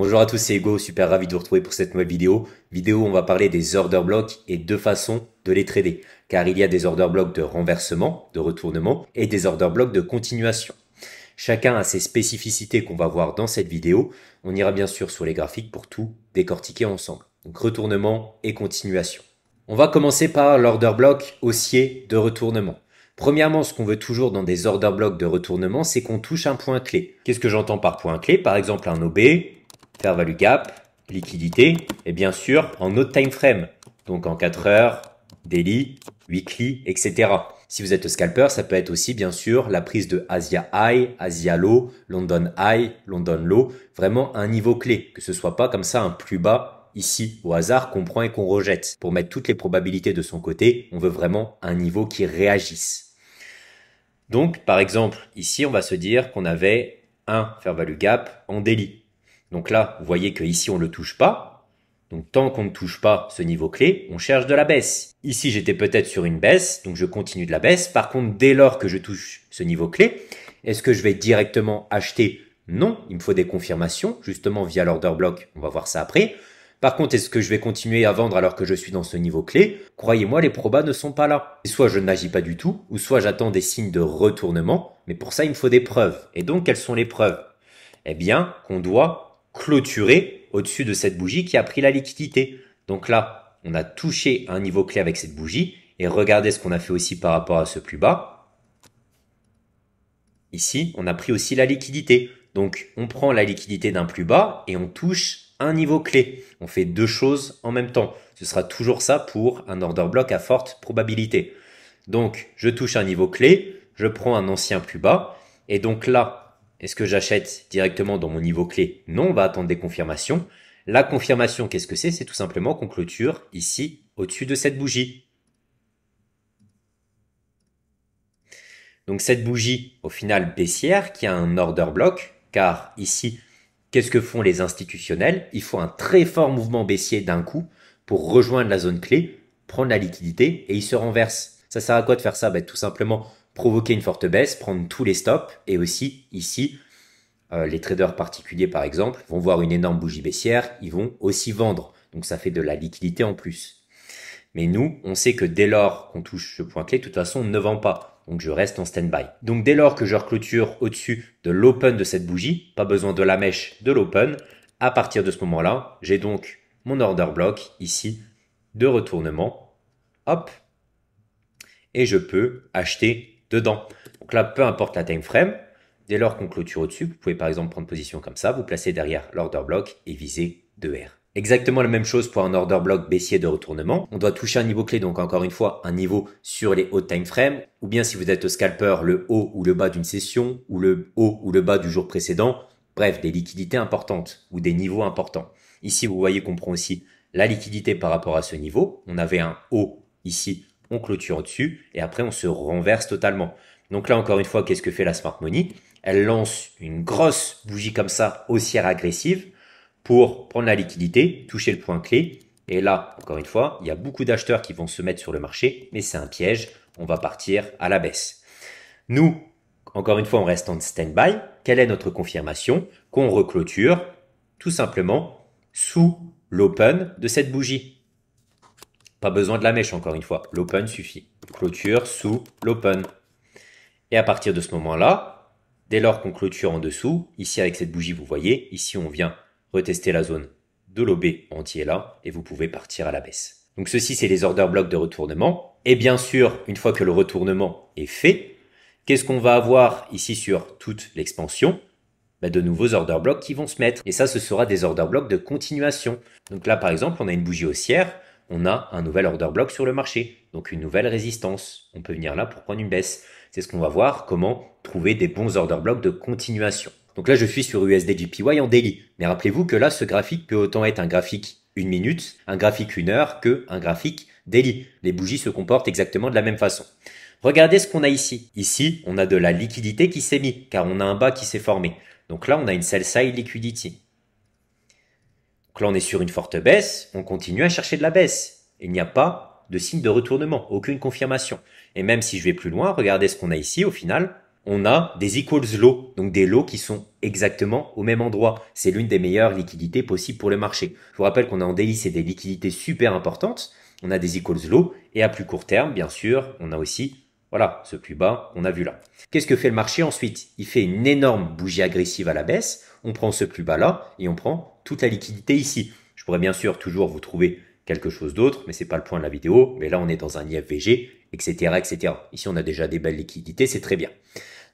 Bonjour à tous, c'est Hugo, super ravi de vous retrouver pour cette nouvelle vidéo. Vidéo où on va parler des order blocks et deux façons de les trader. Car il y a des order blocks de renversement, de retournement et des order blocks de continuation. Chacun a ses spécificités qu'on va voir dans cette vidéo. On ira bien sûr sur les graphiques pour tout décortiquer ensemble. Donc retournement et continuation. On va commencer par l'order block haussier de retournement. Premièrement, ce qu'on veut toujours dans des order blocks de retournement, c'est qu'on touche un point clé. Qu'est-ce que j'entends par point clé? Par exemple un OB, fair value gap, liquidité, et bien sûr en autre time frame, donc en 4 heures, daily, weekly, etc. Si vous êtes scalper, ça peut être aussi bien sûr la prise de Asia High, Asia Low, London High, London Low, vraiment un niveau clé, que ce soit pas comme ça un plus bas ici au hasard qu'on prend et qu'on rejette. Pour mettre toutes les probabilités de son côté, on veut vraiment un niveau qui réagisse. Donc par exemple ici on va se dire qu'on avait un fair value gap en daily. Donc là, vous voyez que ici on ne le touche pas. Donc tant qu'on ne touche pas ce niveau clé, on cherche de la baisse. Ici, j'étais peut-être sur une baisse, donc je continue de la baisse. Par contre, dès lors que je touche ce niveau clé, est-ce que je vais directement acheter? Non, il me faut des confirmations, justement via l'order block. On va voir ça après. Par contre, est-ce que je vais continuer à vendre alors que je suis dans ce niveau clé? Croyez-moi, les probas ne sont pas là. Soit je n'agis pas du tout, ou soit j'attends des signes de retournement. Mais pour ça, il me faut des preuves. Et donc, quelles sont les preuves? Eh bien, qu'on doit clôturer au-dessus de cette bougie qui a pris la liquidité. Donc là, on a touché un niveau clé avec cette bougie. Et regardez ce qu'on a fait aussi par rapport à ce plus bas. Ici, on a pris aussi la liquidité. Donc, on prend la liquidité d'un plus bas et on touche un niveau clé. On fait deux choses en même temps. Ce sera toujours ça pour un order block à forte probabilité. Donc, je touche un niveau clé, je prends un ancien plus bas. Et donc là, est-ce que j'achète directement dans mon niveau clé? Non, on va attendre des confirmations. La confirmation, qu'est-ce que c'est? C'est tout simplement qu'on clôture ici, au-dessus de cette bougie. Donc cette bougie, au final baissière, qui a un order block, car ici, qu'est-ce que font les institutionnels? Il faut un très fort mouvement baissier d'un coup pour rejoindre la zone clé, prendre la liquidité et ils se renversent. Ça sert à quoi de faire ça? Tout simplement provoquer une forte baisse, prendre tous les stops et aussi ici, les traders particuliers par exemple vont voir une énorme bougie baissière, ils vont aussi vendre. Donc ça fait de la liquidité en plus. Mais nous, on sait que dès lors qu'on touche ce point clé, de toute façon, on ne vend pas. Donc je reste en stand-by. Donc dès lors que je reclôture au-dessus de l'open de cette bougie, pas besoin de la mèche de l'open, à partir de ce moment-là, j'ai donc mon order block ici de retournement. Hop. Et je peux acheter dedans. Donc là, peu importe la time frame, dès lors qu'on clôture au-dessus, vous pouvez par exemple prendre position comme ça, vous placez derrière l'order block et viser 2R. Exactement la même chose pour un order block baissier de retournement. On doit toucher un niveau clé, donc encore une fois, un niveau sur les hauts time frames, ou bien si vous êtes scalper, le haut ou le bas d'une session, ou le haut ou le bas du jour précédent. Bref, des liquidités importantes ou des niveaux importants. Ici, vous voyez qu'on prend aussi la liquidité par rapport à ce niveau. On avait un haut ici, on clôture au-dessus, et après on se renverse totalement. Donc là, encore une fois, qu'est-ce que fait la Smart Money? Elle lance une grosse bougie comme ça, haussière agressive, pour prendre la liquidité, toucher le point clé. Et là, encore une fois, il y a beaucoup d'acheteurs qui vont se mettre sur le marché, mais c'est un piège, on va partir à la baisse. Nous, encore une fois, on reste en stand-by. Quelle est notre confirmation? Qu'on reclôture tout simplement sous l'open de cette bougie. Pas besoin de la mèche, encore une fois, l'open suffit. Clôture sous l'open. Et à partir de ce moment-là, dès lors qu'on clôture en dessous, ici avec cette bougie, vous voyez, ici on vient retester la zone de l'OB entier là et vous pouvez partir à la baisse. Donc ceci, c'est les order blocks de retournement. Et bien sûr, une fois que le retournement est fait, qu'est-ce qu'on va avoir ici sur toute l'expansion? De nouveaux order blocks qui vont se mettre. Et ça, ce sera des order blocks de continuation. Donc là, par exemple, on a une bougie haussière, on a un nouvel order block sur le marché. Donc une nouvelle résistance. On peut venir là pour prendre une baisse. C'est ce qu'on va voir, comment trouver des bons order blocks de continuation. Donc là, je suis sur USD/JPY en daily. Mais rappelez-vous que là, ce graphique peut autant être un graphique 1 minute, un graphique 1 heure que un graphique daily. Les bougies se comportent exactement de la même façon. Regardez ce qu'on a ici. Ici, on a de la liquidité qui s'est mise, car on a un bas qui s'est formé. Donc là, on a une sell side liquidity. Donc là, on est sur une forte baisse. On continue à chercher de la baisse. Il n'y a pas de signe de retournement, aucune confirmation. Et même si je vais plus loin, regardez ce qu'on a ici au final. on a des equals low, donc des lows qui sont exactement au même endroit. C'est l'une des meilleures liquidités possibles pour le marché. Je vous rappelle qu'on a en daily, c'est des liquidités super importantes. On a des equals low et à plus court terme, bien sûr, on a aussi, voilà, ce plus bas, on a vu là. Qu'est-ce que fait le marché ensuite? Il fait une énorme bougie agressive à la baisse. On prend ce plus bas là et on prend toute la liquidité ici. Je pourrais bien sûr toujours vous trouver quelque chose d'autre, mais c'est pas le point de la vidéo. Mais là, on est dans un IFVG, etc., etc. Ici, on a déjà des belles liquidités, c'est très bien.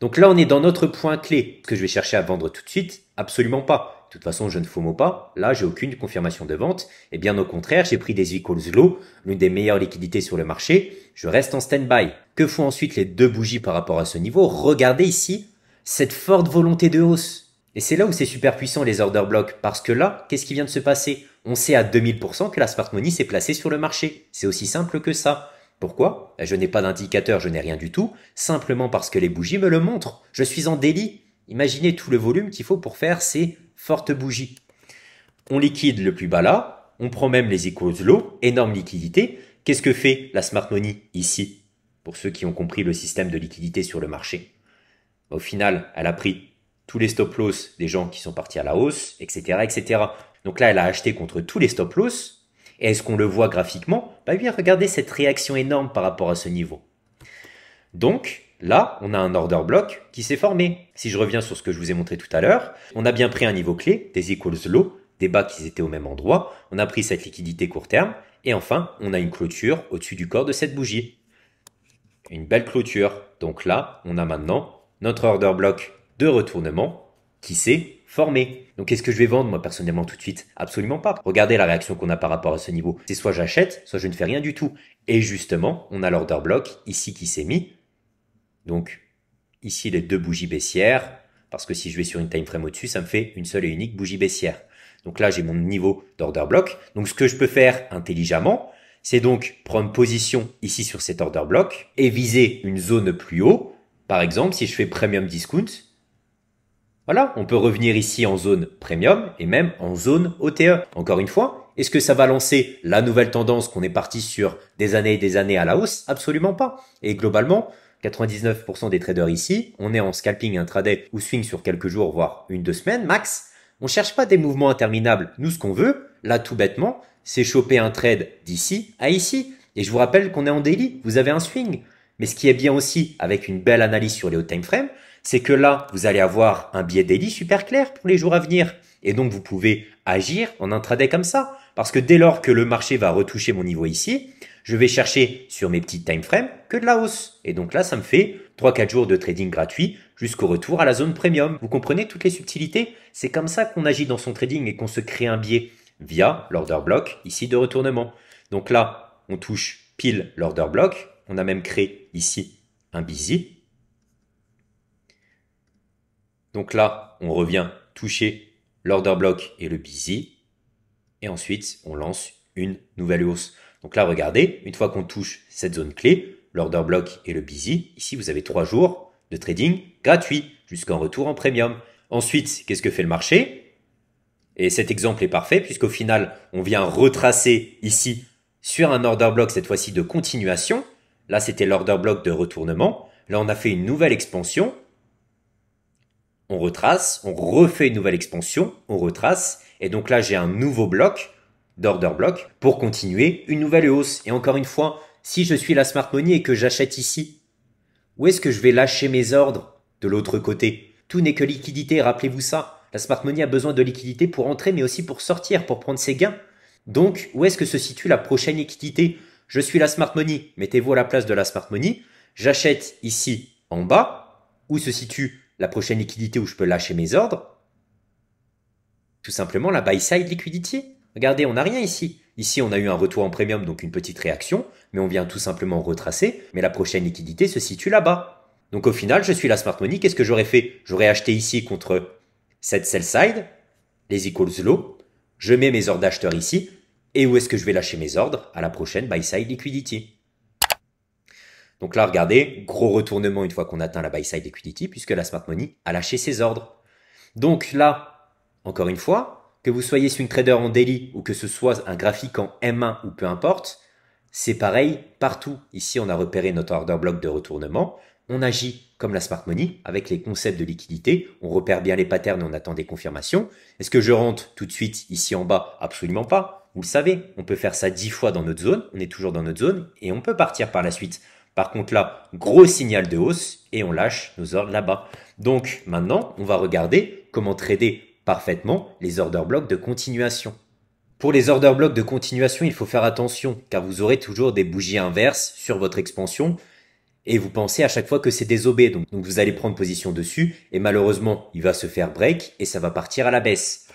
Donc là, on est dans notre point clé. Est-ce que je vais chercher à vendre tout de suite? Absolument pas. De toute façon, je ne FOMO pas. Là, j'ai aucune confirmation de vente. Et bien au contraire, j'ai pris des equals low, l'une des meilleures liquidités sur le marché. Je reste en stand-by. Que font ensuite les deux bougies par rapport à ce niveau? Regardez ici cette forte volonté de hausse. Et c'est là où c'est super puissant les order blocks. Parce que là, qu'est-ce qui vient de se passer? On sait à 2000% que la smart money s'est placée sur le marché. C'est aussi simple que ça. Pourquoi? Je n'ai pas d'indicateur, je n'ai rien du tout, simplement parce que les bougies me le montrent. Je suis en daily. Imaginez tout le volume qu'il faut pour faire ces fortes bougies. On liquide le plus bas là, on prend même les equals low, énorme liquidité. Qu'est-ce que fait la smart money ici? Pour ceux qui ont compris le système de liquidité sur le marché. Au final, elle a pris tous les stop loss des gens qui sont partis à la hausse, etc., etc. Donc là, elle a acheté contre tous les stop loss. Et est-ce qu'on le voit graphiquement? Bah oui, regardez cette réaction énorme par rapport à ce niveau. Donc là, on a un order block qui s'est formé. Si je reviens sur ce que je vous ai montré tout à l'heure, on a bien pris un niveau clé, des equals low, des bas qui étaient au même endroit, on a pris cette liquidité court terme, et enfin, on a une clôture au-dessus du corps de cette bougie. Une belle clôture. Donc là, on a maintenant notre order block de retournement qui s'est formé. Donc est-ce que je vais vendre moi personnellement tout de suite? Absolument pas. Regardez la réaction qu'on a par rapport à ce niveau. C'est soit j'achète, soit je ne fais rien du tout. Et justement, on a l'order block ici qui s'est mis. Donc ici les deux bougies baissières, parce que si je vais sur une time frame au-dessus, ça me fait une seule et unique bougie baissière. Donc là, j'ai mon niveau d'order block. Donc ce que je peux faire intelligemment, c'est donc prendre position ici sur cet order block et viser une zone plus haut. Par exemple, si je fais premium discount, voilà, on peut revenir ici en zone premium et même en zone OTE. Encore une fois, est-ce que ça va lancer la nouvelle tendance qu'on est parti sur des années et des années à la hausse? Absolument pas. Et globalement, 99% des traders ici, on est en scalping intraday ou swing sur quelques jours, voire une, 2 semaines max. On cherche pas des mouvements interminables. Nous, ce qu'on veut, là, tout bêtement, c'est choper un trade d'ici à ici. Et je vous rappelle qu'on est en daily. Vous avez un swing. Mais ce qui est bien aussi, avec une belle analyse sur les hauts time frames, c'est que là, vous allez avoir un biais daily super clair pour les jours à venir. Et donc, vous pouvez agir en intraday comme ça. Parce que dès lors que le marché va retoucher mon niveau ici, je vais chercher sur mes petites time frames que de la hausse. Et donc là, ça me fait 3-4 jours de trading gratuit jusqu'au retour à la zone premium. Vous comprenez toutes les subtilités? C'est comme ça qu'on agit dans son trading et qu'on se crée un biais via l'order block ici de retournement. Donc là, on touche pile l'order block. On a même créé ici un busy. Donc là, on revient toucher l'order block et le busy. Et ensuite, on lance une nouvelle hausse. Donc là, regardez, une fois qu'on touche cette zone clé, l'order block et le busy, ici, vous avez 3 jours de trading gratuit jusqu'en retour en premium. Ensuite, qu'est-ce que fait le marché? Et cet exemple est parfait puisqu'au final, on vient retracer ici sur un order block, cette fois-ci de continuation. Là, c'était l'order block de retournement. Là, on a fait une nouvelle expansion. On retrace, on refait une nouvelle expansion, on retrace. Et donc là, j'ai un nouveau bloc d'order block pour continuer une nouvelle hausse. Et encore une fois, si je suis la smart money et que j'achète ici, où est-ce que je vais lâcher mes ordres de l'autre côté? Tout n'est que liquidité, rappelez-vous ça. La smart money a besoin de liquidité pour entrer, mais aussi pour sortir, pour prendre ses gains. Donc, où est-ce que se situe la prochaine liquidité? Je suis la smart money, mettez-vous à la place de la smart money. J'achète ici en bas, où se situe la prochaine liquidité où je peux lâcher mes ordres? Tout simplement la buy side liquidity. Regardez, on n'a rien ici. Ici, on a eu un retour en premium, donc une petite réaction, mais on vient tout simplement retracer, mais la prochaine liquidité se situe là-bas. Donc au final, je suis la smart money, qu'est-ce que j'aurais fait? J'aurais acheté ici contre cette sell side, les equals low, je mets mes ordres d'acheteurs ici, et où est-ce que je vais lâcher mes ordres? À la prochaine buy side liquidity. Donc là, regardez, gros retournement une fois qu'on atteint la buy side liquidity, puisque la smart money a lâché ses ordres. Donc là, encore une fois, que vous soyez swing trader en daily ou que ce soit un graphique en M1 ou peu importe, c'est pareil partout. Ici, on a repéré notre order block de retournement. on agit comme la smart money avec les concepts de liquidité. On repère bien les patterns et on attend des confirmations. Est-ce que je rentre tout de suite ici en bas? Absolument pas. Vous le savez, on peut faire ça 10 fois dans notre zone. On est toujours dans notre zone et on peut partir par la suite. Par contre là, gros signal de hausse et on lâche nos ordres là-bas. Donc maintenant, on va regarder comment trader parfaitement les order blocks de continuation. Pour les order blocks de continuation, il faut faire attention car vous aurez toujours des bougies inverses sur votre expansion et vous pensez à chaque fois que c'est des OB. Donc vous allez prendre position dessus et malheureusement, il va se faire break et ça va partir à la baisse.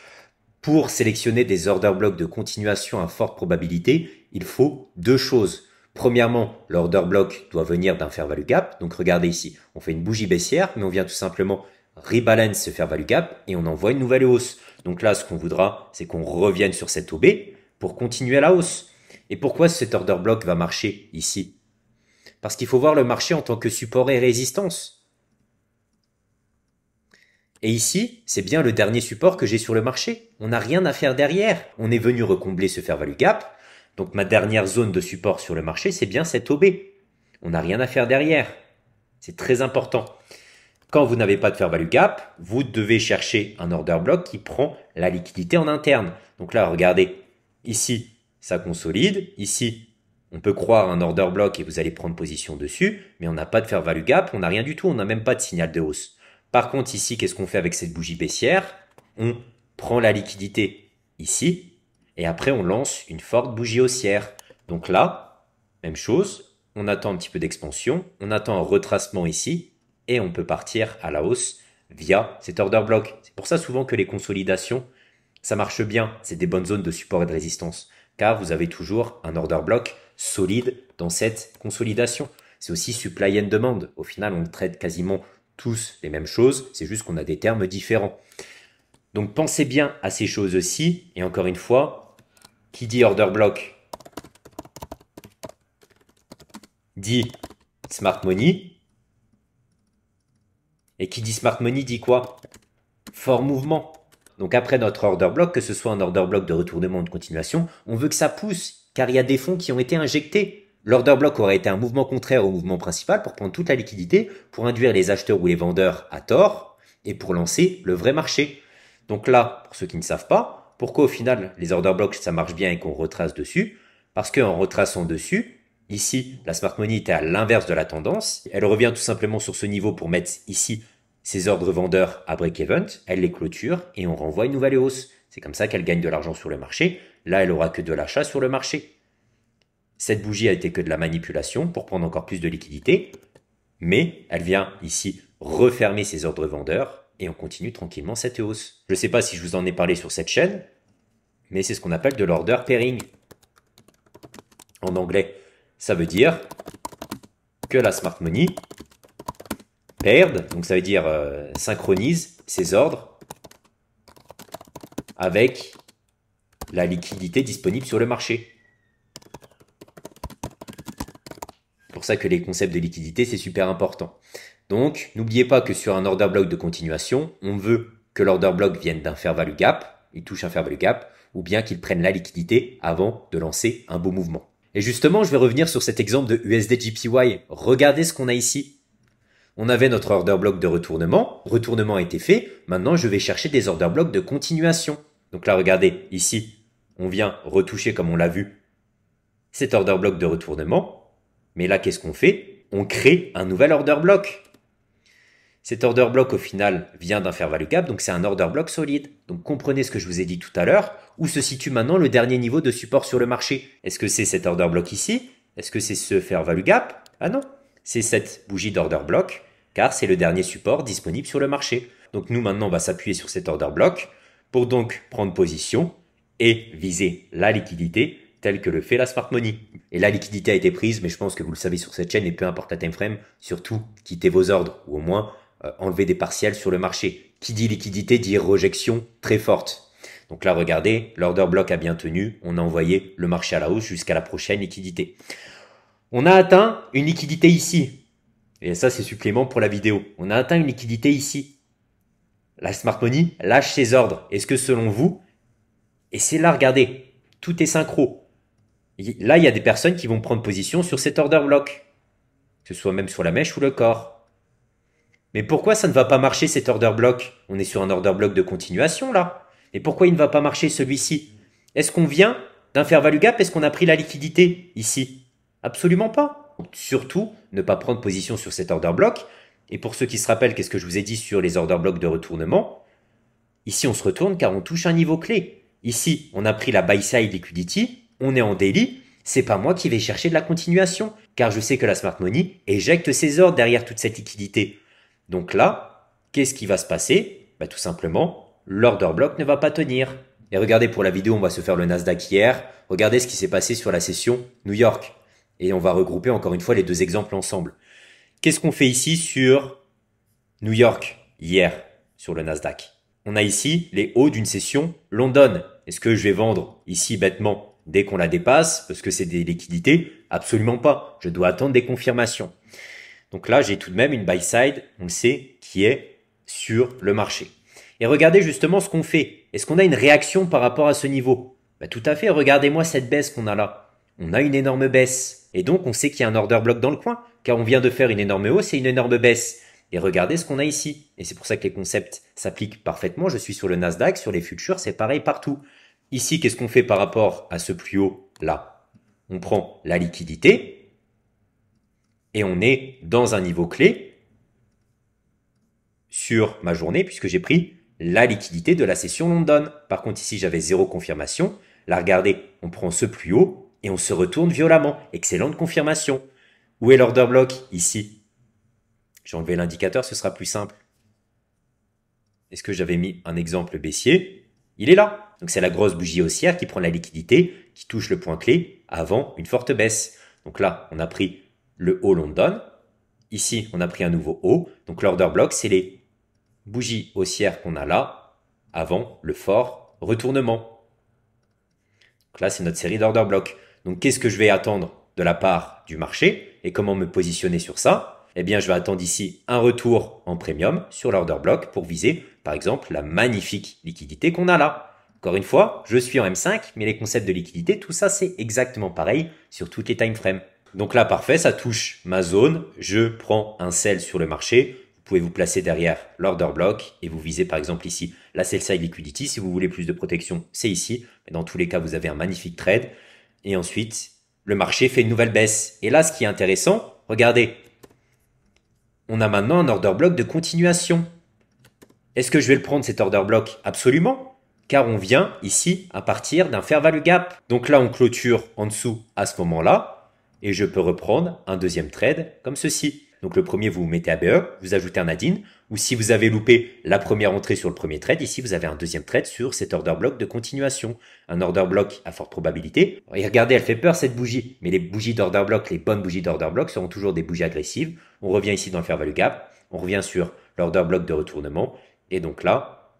Pour sélectionner des order blocks de continuation à forte probabilité, il faut deux choses. Premièrement, l'order block doit venir d'un fair value gap. Donc regardez ici, on fait une bougie baissière, mais on vient tout simplement rebalance ce fair value gap et on envoie une nouvelle hausse. Donc là, ce qu'on voudra, c'est qu'on revienne sur cette OB pour continuer à la hausse. Et pourquoi cet order block va marcher ici? Parce qu'il faut voir le marché en tant que support et résistance. Et ici, c'est bien le dernier support que j'ai sur le marché. On n'a rien à faire derrière. On est venu recombler ce fair value gap. Donc ma dernière zone de support sur le marché, c'est bien cette OB. On n'a rien à faire derrière. C'est très important. Quand vous n'avez pas de fair value gap, vous devez chercher un order block qui prend la liquidité en interne. Donc là, regardez, ici, ça consolide. Ici, on peut croire un order block et vous allez prendre position dessus, mais on n'a pas de fair value gap, on n'a rien du tout, on n'a même pas de signal de hausse. Par contre, ici, qu'est-ce qu'on fait avec cette bougie baissière? On prend la liquidité ici, et après, on lance une forte bougie haussière. Donc là, même chose, on attend un petit peu d'expansion, on attend un retracement ici, et on peut partir à la hausse via cet order block. C'est pour ça souvent que les consolidations, ça marche bien, c'est des bonnes zones de support et de résistance, car vous avez toujours un order block solide dans cette consolidation. C'est aussi supply and demand. Au final, on traite quasiment tous les mêmes choses, c'est juste qu'on a des termes différents. Donc pensez bien à ces choses-ci, et encore une fois, qui dit order block dit smart money, et qui dit smart money dit quoi? Fort mouvement. Donc après notre order block, que ce soit un order block de retournement ou de continuation, on veut que ça pousse, car il y a des fonds qui ont été injectés. L'order block aurait été un mouvement contraire au mouvement principal pour prendre toute la liquidité, pour induire les acheteurs ou les vendeurs à tort, et pour lancer le vrai marché. Donc là, pour ceux qui ne savent pas, pourquoi au final les order blocks ça marche bien et qu'on retrace dessus? Parce qu'en retraçant dessus, ici, la smart money était à l'inverse de la tendance. Elle revient tout simplement sur ce niveau pour mettre ici ses ordres vendeurs à break-even, elle les clôture et on renvoie une nouvelle hausse. C'est comme ça qu'elle gagne de l'argent sur le marché. Là, elle aura que de l'achat sur le marché. Cette bougie a été que de la manipulation pour prendre encore plus de liquidité, mais elle vient ici refermer ses ordres vendeurs et on continue tranquillement cette hausse. Je ne sais pas si je vous en ai parlé sur cette chaîne, mais c'est ce qu'on appelle de l'order pairing. En anglais, ça veut dire que la smart money paired, donc ça veut dire synchronise ses ordres avec la liquidité disponible sur le marché. C'est pour ça que les concepts de liquidité, c'est super important. Donc, n'oubliez pas que sur un order block de continuation, on veut que l'order block vienne d'un fair value gap, il touche un fair value gap, ou bien qu'il prenne la liquidité avant de lancer un beau mouvement. Et justement, je vais revenir sur cet exemple de USD-JPY. Regardez ce qu'on a ici. On avait notre order block de retournement. Retournement a été fait. Maintenant, je vais chercher des order blocks de continuation. Donc là, regardez, ici, on vient retoucher, comme on l'a vu, cet order block de retournement. Mais là, qu'est-ce qu'on fait? On crée un nouvel order block. Cet order block, au final, vient d'un fair value gap, donc c'est un order block solide. Donc comprenez ce que je vous ai dit tout à l'heure. Où se situe maintenant le dernier niveau de support sur le marché? Est-ce que c'est cet order block ici? Est-ce que c'est ce fair value gap? Ah non, c'est cette bougie d'order block, car c'est le dernier support disponible sur le marché. Donc nous, maintenant, on va s'appuyer sur cet order block pour donc prendre position et viser la liquidité telle que le fait la smart money. Et la liquidité a été prise, mais je pense que vous le savez sur cette chaîne, et peu importe la time frame, surtout quittez vos ordres, ou au moins enlever des partiels sur le marché. Qui dit liquidité dit rejection très forte. Donc là, regardez, l'order block a bien tenu, on a envoyé le marché à la hausse jusqu'à la prochaine liquidité. On a atteint une liquidité ici. Et ça, c'est supplément pour la vidéo. On a atteint une liquidité ici. La smart money lâche ses ordres. Est-ce que selon vous, et c'est là, regardez, tout est synchro. Là, il y a des personnes qui vont prendre position sur cet order block, que ce soit même sur la mèche ou le corps. Mais pourquoi ça ne va pas marcher cet order block? On est sur un order block de continuation là. Et pourquoi il ne va pas marcher celui-ci? Est-ce qu'on vient d'un fair value gap? Est-ce qu'on a pris la liquidité ici? Absolument pas. Surtout, ne pas prendre position sur cet order block. Et pour ceux qui se rappellent, qu'est-ce que je vous ai dit sur les order blocks de retournement? Ici, on se retourne car on touche un niveau clé. Ici, on a pris la buy side liquidity, on est en daily. C'est pas moi qui vais chercher de la continuation, car je sais que la smart money éjecte ses ordres derrière toute cette liquidité. Donc là, qu'est-ce qui va se passer? Tout simplement, l'order block ne va pas tenir. Et regardez, pour la vidéo, on va se faire le Nasdaq hier. Regardez ce qui s'est passé sur la session New York. Et on va regrouper encore une fois les deux exemples ensemble. Qu'est-ce qu'on fait ici sur New York hier, sur le Nasdaq? On a ici les hauts d'une session London. Est-ce que je vais vendre ici bêtement dès qu'on la dépasse parce que c'est des liquidités? Absolument pas. Je dois attendre des confirmations. Donc là, j'ai tout de même une buy side, on le sait, qui est sur le marché. Et regardez justement ce qu'on fait. Est-ce qu'on a une réaction par rapport à ce niveau? Tout à fait. Regardez-moi cette baisse qu'on a là. On a une énorme baisse. Et donc, on sait qu'il y a un order block dans le coin, car on vient de faire une énorme hausse et une énorme baisse. Et regardez ce qu'on a ici. Et c'est pour ça que les concepts s'appliquent parfaitement. Je suis sur le Nasdaq, sur les futurs, c'est pareil partout. Ici, qu'est-ce qu'on fait par rapport à ce plus haut là? On prend la liquidité et on est dans un niveau clé sur ma journée puisque j'ai pris la liquidité de la session London. Par contre, ici, j'avais zéro confirmation. Là, regardez, on prend ce plus haut et on se retourne violemment. Excellente confirmation. Où est l'order block? Ici. J'ai enlevé l'indicateur, ce sera plus simple. Est-ce que j'avais mis un exemple baissier? Il est là. Donc c'est la grosse bougie haussière qui prend la liquidité, qui touche le point clé avant une forte baisse. Donc là, on a pris le haut London. Ici, on a pris un nouveau haut. Donc l'order block, c'est les bougies haussières qu'on a là avant le fort retournement. Donc là, c'est notre série d'order block. Donc qu'est-ce que je vais attendre de la part du marché et comment me positionner sur ça? Eh bien, je vais attendre ici un retour en premium sur l'order block pour viser, par exemple, la magnifique liquidité qu'on a là. Encore une fois, je suis en M5, mais les concepts de liquidité, tout ça, c'est exactement pareil sur toutes les time frames. Donc là, parfait, ça touche ma zone. Je prends un sell sur le marché. Vous pouvez vous placer derrière l'order block et vous visez, par exemple, ici, la sell side liquidity. Si vous voulez plus de protection, c'est ici. Mais dans tous les cas, vous avez un magnifique trade. Et ensuite, le marché fait une nouvelle baisse. Et là, ce qui est intéressant, regardez, on a maintenant un order block de continuation. Est-ce que je vais le prendre cet order block? Absolument, car on vient ici à partir d'un fair value gap. Donc là, on clôture en dessous à ce moment-là, et je peux reprendre un deuxième trade comme ceci. Donc le premier, vous mettez ABE, vous ajoutez un add-in, ou si vous avez loupé la première entrée sur le premier trade, ici vous avez un deuxième trade sur cet order block de continuation. Un order block à forte probabilité. Et regardez, elle fait peur cette bougie, mais les bougies d'order block, les bonnes bougies d'order block seront toujours des bougies agressives. On revient ici dans le fair value gap, on revient sur l'order block de retournement, et donc là,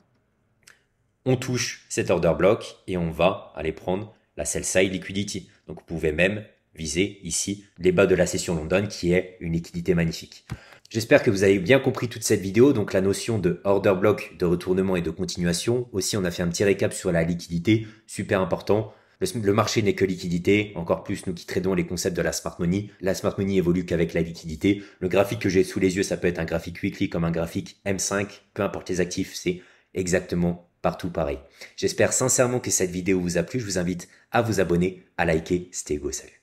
on touche cet order block et on va aller prendre la sell side liquidity. Donc vous pouvez même viser ici les bas de la session London qui est une liquidité magnifique. J'espère que vous avez bien compris toute cette vidéo, donc la notion de order block, de retournement et de continuation. Aussi, on a fait un petit récap sur la liquidité, super important. Le marché n'est que liquidité, encore plus nous qui tradons les concepts de la smart money. La smart money évolue qu'avec la liquidité. Le graphique que j'ai sous les yeux, ça peut être un graphique weekly comme un graphique M5, peu importe les actifs, c'est exactement partout pareil. J'espère sincèrement que cette vidéo vous a plu. Je vous invite à vous abonner, à liker. C'était Hugo, salut.